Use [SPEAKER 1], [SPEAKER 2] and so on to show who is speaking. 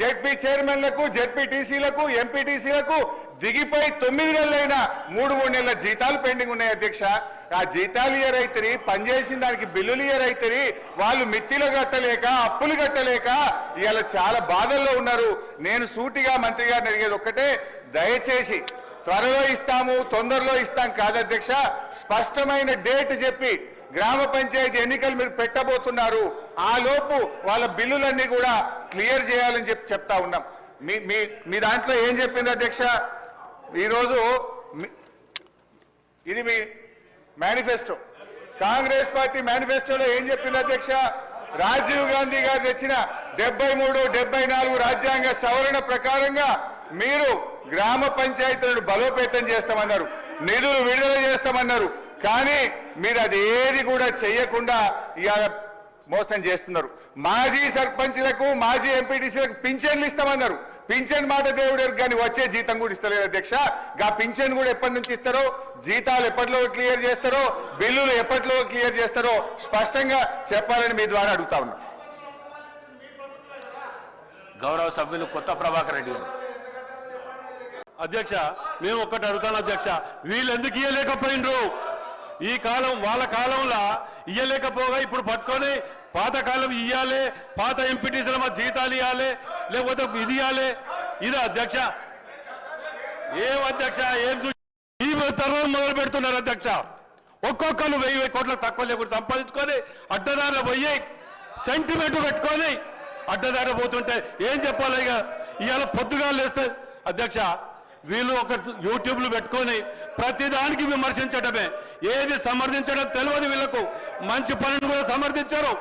[SPEAKER 1] ZP చైర్మన్లకు జెడ్పీటీసీలకు ఎంపీటీసీలకు దిగిపోయి 9 నెలలైనా 3 నెలల జీతాలు పెండింగ్ ఉన్నాయి అధ్యక్ష. ఆ జీతాలు ఇయరైతే పనిచేసిన దానికి బిల్లులు ఇయరైతే వాళ్ళు మిత్తిలు కట్టలేక అప్పులు కట్టలేక ఇవాళ చాలా బాధల్లో ఉన్నారు. నేను సూటిగా మంత్రి గారిని అడిగేది ఒక్కటే, దయచేసి త్వరలో ఇస్తాము తొందరలో ఇస్తాం కాదు అధ్యక్ష, స్పష్టమైన డేట్ చెప్పి గ్రామ పంచాయతీ ఎన్నికలు మీరు పెట్టబోతున్నారు, ఆ లోపు వాళ్ళ బిల్లులన్నీ కూడా క్లియర్ చేయాలని చెప్తా ఉన్నాం. మీ దాంట్లో ఏం చెప్పింది అధ్యక్ష? ఈరోజు ఇది మీ మేనిఫెస్టో, కాంగ్రెస్ పార్టీ మేనిఫెస్టోలో ఏం చెప్పింది అధ్యక్ష? రాజీవ్ గాంధీ గారు తెచ్చిన 73, 74 రాజ్యాంగ సవరణ ప్రకారంగా మీరు గ్రామ పంచాయతీలను బలోపేతం చేస్తామన్నారు, నిధులు విడుదల చేస్తామన్నారు. కానీ మీరు అదేది కూడా చేయకుండా ఇవాళ మోసం చేస్తున్నారు. మాజీ సర్పంచ్లకు మాజీ ఎంపీటీసీలకు పింఛన్లు ఇస్తామన్నారు. పింఛన్ మాట దేవుడు కానీ వచ్చే జీతం కూడా ఇస్తలేదు అధ్యక్ష. గా పింఛన్ కూడా ఎప్పటి నుంచి ఇస్తారో, జీతాలు ఎప్పటిలో క్లియర్ చేస్తారో, బిల్లులు ఎప్పటిలో క్లియర్ చేస్తారో స్పష్టంగా చెప్పాలని మీ ద్వారా అడుగుతా ఉన్నా.
[SPEAKER 2] గౌరవ సభ్యులు కొత్త ప్రభాకర్ రెడ్డి గారు.
[SPEAKER 3] అధ్యక్ష, మేము ఒక్కటి అడుగుతాను అధ్యక్ష, వీళ్ళు ఎందుకు ఇయ్యలేకపోయినరు? ఈ కాలం వాళ్ళ కాలంలో ఇయ్యలేకపోగా ఇప్పుడు పట్టుకొని పాత కాలం ఇయ్యాలి, పాత ఎంపీటీసీల మా జీతాలు ఇవ్వాలి, లేకపోతే ఇది ఇవ్వాలి. ఇదే అధ్యక్ష? ఏం అధ్యక్ష, ఏం ఈ తరం మొదలు పెడుతున్నారు అధ్యక్ష. ఒక్కొక్కరు 1000 కోట్లకు తక్కువ లేకుండా సంపాదించుకొని అడ్డదారిలో పోయి సెంటిమెంట్ పెట్టుకొని అడ్డదారి పోతుంటే ఏం చెప్పాలి? ఇక ఇవాళ పొద్దుగా లేస్తే అధ్యక్ష వీళ్ళు ఒక యూట్యూబ్లు పెట్టుకొని ప్రతిదానికి విమర్శించడమే, ఏది సమర్థించడం తెలియదు వీళ్ళకు. మంచి పనిని కూడా సమర్థించారు.